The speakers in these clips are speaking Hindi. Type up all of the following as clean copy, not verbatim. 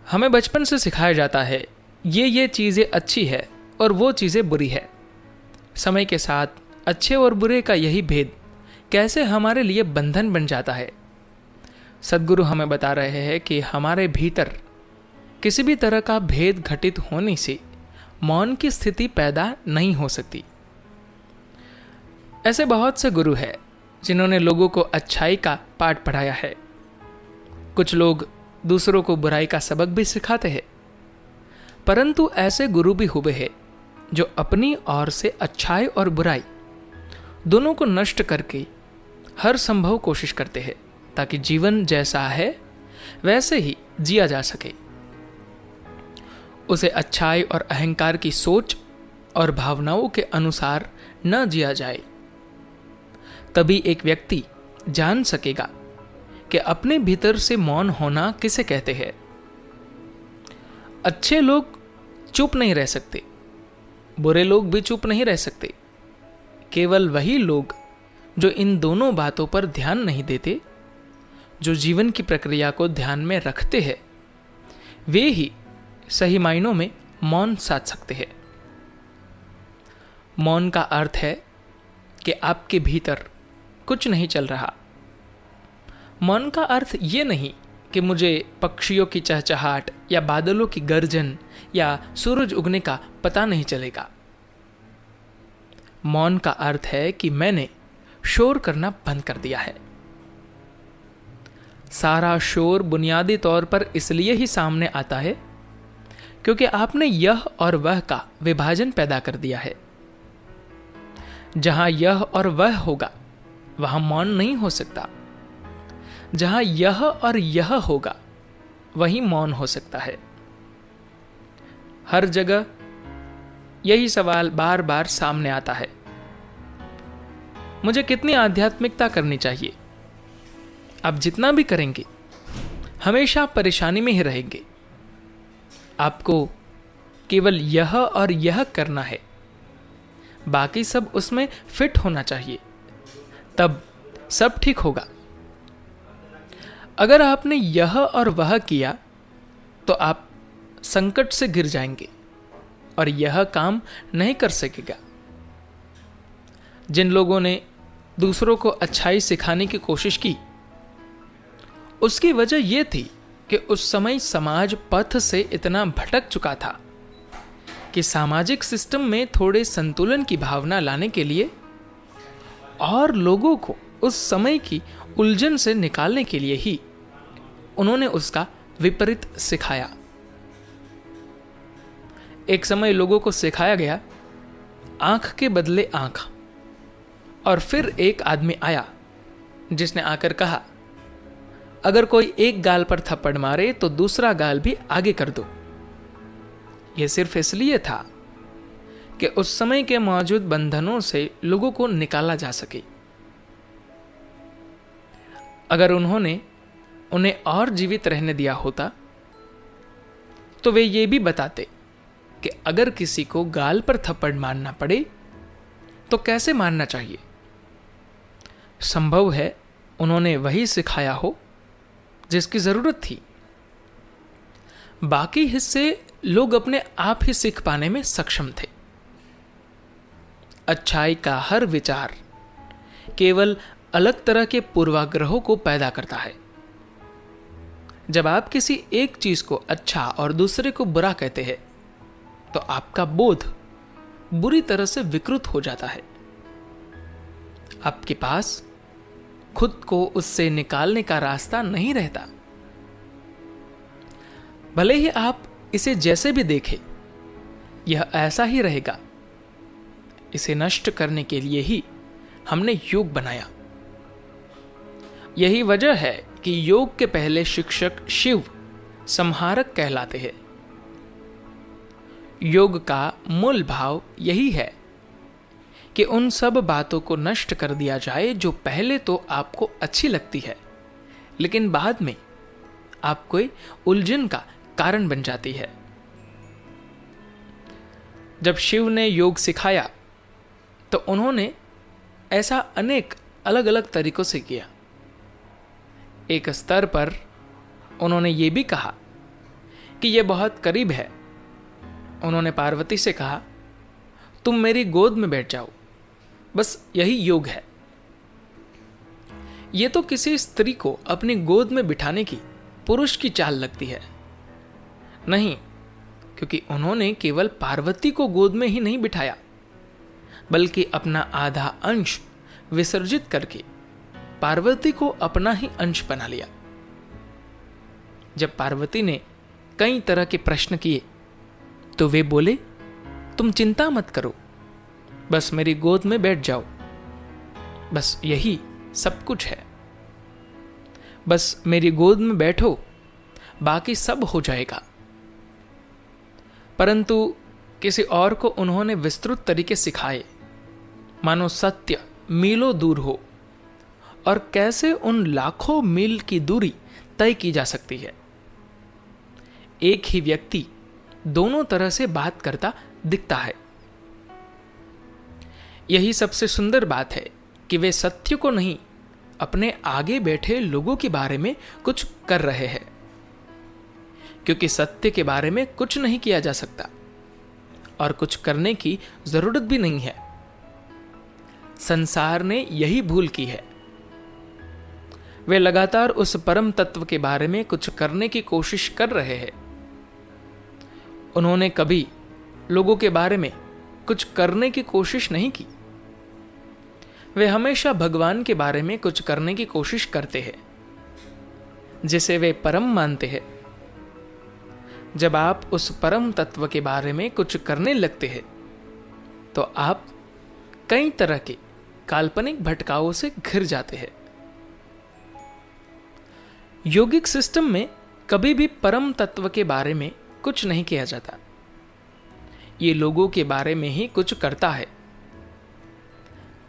हमें बचपन से सिखाया जाता है ये चीज़ें अच्छी है और वो चीज़ें बुरी है। समय के साथ अच्छे और बुरे का यही भेद कैसे हमारे लिए बंधन बन जाता है। सद्गुरु हमें बता रहे हैं कि हमारे भीतर किसी भी तरह का भेद घटित होने से मौन की स्थिति पैदा नहीं हो सकती। ऐसे बहुत से गुरु हैं जिन्होंने लोगों को अच्छाई का पाठ पढ़ाया है। कुछ लोग दूसरों को बुराई का सबक भी सिखाते हैं, परंतु ऐसे गुरु भी हुए हैं जो अपनी ओर से अच्छाई और बुराई दोनों को नष्ट करके हर संभव कोशिश करते हैं ताकि जीवन जैसा है वैसे ही जिया जा सके। उसे अच्छाई और अहंकार की सोच और भावनाओं के अनुसार न जिया जाए। तभी एक व्यक्ति जान सकेगा कि अपने भीतर से मौन होना किसे कहते हैं। अच्छे लोग चुप नहीं रह सकते, बुरे लोग भी चुप नहीं रह सकते। केवल वही लोग जो इन दोनों बातों पर ध्यान नहीं देते, जो जीवन की प्रक्रिया को ध्यान में रखते हैं, वे ही सही मायनों में मौन साध सकते हैं। मौन का अर्थ है कि आपके भीतर कुछ नहीं चल रहा। मौन का अर्थ ये नहीं कि मुझे पक्षियों की चहचहाट या बादलों की गर्जन या सूरज उगने का पता नहीं चलेगा। मौन का अर्थ है कि मैंने शोर करना बंद कर दिया है। सारा शोर बुनियादी तौर पर इसलिए ही सामने आता है क्योंकि आपने यह और वह का विभाजन पैदा कर दिया है। जहां यह और वह होगा वहां मौन नहीं हो सकता। जहां यह और यह होगा वहीं मौन हो सकता है। हर जगह यही सवाल बार बार सामने आता है, मुझे कितनी आध्यात्मिकता करनी चाहिए? आप जितना भी करेंगे हमेशा परेशानी में ही रहेंगे। आपको केवल यह और यह करना है, बाकी सब उसमें फिट होना चाहिए, तब सब ठीक होगा। अगर आपने यह और वह किया तो आप संकट से गिर जाएंगे और यह काम नहीं कर सकेगा। जिन लोगों ने दूसरों को अच्छाई सिखाने की कोशिश की, उसकी वजह यह थी कि उस समय समाज पथ से इतना भटक चुका था कि सामाजिक सिस्टम में थोड़े संतुलन की भावना लाने के लिए और लोगों को उस समय की उलझन से निकालने के लिए ही उन्होंने उसका विपरीत सिखाया। एक समय लोगों को सिखाया गया आंख के बदले आंख, और फिर एक आदमी आया जिसने आकर कहा अगर कोई एक गाल पर थप्पड़ मारे तो दूसरा गाल भी आगे कर दो। यह सिर्फ इसलिए था कि उस समय के मौजूद बंधनों से लोगों को निकाला जा सके। अगर उन्होंने उन्हें और जीवित रहने दिया होता तो वे ये भी बताते कि अगर किसी को गाल पर थप्पड़ मारना पड़े तो कैसे मारना चाहिए। संभव है उन्होंने वही सिखाया हो जिसकी जरूरत थी। बाकी हिस्से लोग अपने आप ही सीख पाने में सक्षम थे। अच्छाई का हर विचार केवल अलग तरह के पूर्वाग्रहों को पैदा करता है। जब आप किसी एक चीज को अच्छा और दूसरे को बुरा कहते हैं तो आपका बोध बुरी तरह से विकृत हो जाता है। आपके पास खुद को उससे निकालने का रास्ता नहीं रहता। भले ही आप इसे जैसे भी देखें, यह ऐसा ही रहेगा। इसे नष्ट करने के लिए ही हमने योग बनाया। यही वजह है कि योग के पहले शिक्षक शिव संहारक कहलाते हैं। योग का मूल भाव यही है कि उन सब बातों को नष्ट कर दिया जाए जो पहले तो आपको अच्छी लगती है लेकिन बाद में आपको उलझन का कारण बन जाती है। जब शिव ने योग सिखाया तो उन्होंने ऐसा अनेक अलग अलग तरीकों से किया। एक स्तर पर उन्होंने ये भी कहा कि यह बहुत करीब है, उन्होंने पार्वती से कहा, तुम मेरी गोद में बैठ जाओ, बस यही योग है। यह तो किसी स्त्री को अपनी गोद में बिठाने की पुरुष की चाल लगती है। नहीं, क्योंकि उन्होंने केवल पार्वती को गोद में ही नहीं बिठाया, बल्कि अपना आधा अंश विसर्जित करके पार्वती को अपना ही अंश बना लिया। जब पार्वती ने कई तरह के प्रश्न किए तो वे बोले, तुम चिंता मत करो, बस मेरी गोद में बैठ जाओ, बस यही सब कुछ है। बस मेरी गोद में बैठो, बाकी सब हो जाएगा। परंतु किसी और को उन्होंने विस्तृत तरीके सिखाए, मानो सत्य मीलों दूर हो और कैसे उन लाखों मील की दूरी तय की जा सकती है। एक ही व्यक्ति दोनों तरह से बात करता दिखता है। यही सबसे सुंदर बात है कि वे सत्य को नहीं, अपने आगे बैठे लोगों के बारे में कुछ कर रहे हैं, क्योंकि सत्य के बारे में कुछ नहीं किया जा सकता और कुछ करने की जरूरत भी नहीं है। संसार ने यही भूल की है। वे लगातार उस परम तत्व के बारे में कुछ करने की कोशिश कर रहे हैं। उन्होंने कभी लोगों के बारे में कुछ करने की कोशिश नहीं की। वे हमेशा भगवान के बारे में कुछ करने की कोशिश करते हैं, जिसे वे परम मानते हैं। जब आप उस परम तत्व के बारे में कुछ करने लगते हैं तो आप कई तरह के काल्पनिक भटकाओं से घिर जाते हैं। योगिक सिस्टम में कभी भी परम तत्व के बारे में कुछ नहीं किया जाता। ये लोगों के बारे में ही कुछ करता है।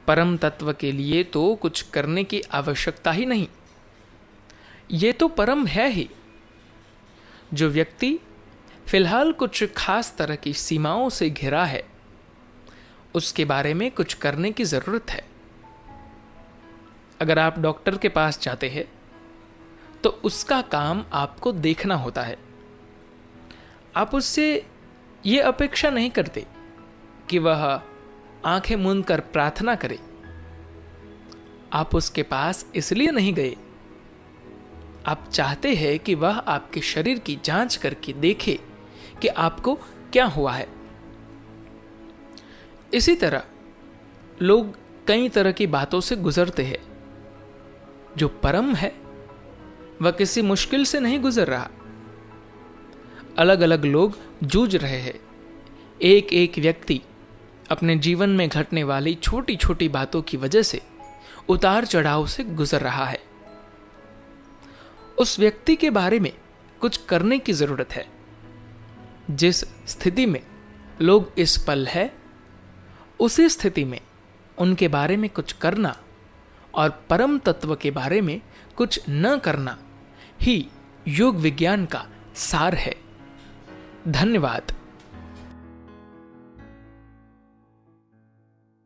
परम तत्व के लिए तो कुछ करने की आवश्यकता ही नहीं। ये तो परम है ही। जो व्यक्ति फिलहाल कुछ खास तरह की सीमाओं से घिरा है, उसके बारे में कुछ करने की जरूरत है। अगर आप डॉक्टर के पास जाते हैं तो उसका काम आपको देखना होता है। आप उससे यह अपेक्षा नहीं करते कि वह आंखें मूंद कर प्रार्थना करे। आप उसके पास इसलिए नहीं गए, आप चाहते हैं कि वह आपके शरीर की जांच करके देखे कि आपको क्या हुआ है। इसी तरह लोग कई तरह की बातों से गुजरते हैं। जो परम है वह किसी मुश्किल से नहीं गुजर रहा। अलग अलग लोग जूझ रहे हैं। एक एक व्यक्ति अपने जीवन में घटने वाली छोटी छोटी बातों की वजह से उतार चढ़ाव से गुजर रहा है। उस व्यक्ति के बारे में कुछ करने की जरूरत है। जिस स्थिति में लोग इस पल है, उसी स्थिति में उनके बारे में कुछ करना और परम तत्व के बारे में कुछ न करना ही योग विज्ञान का सार है। धन्यवाद।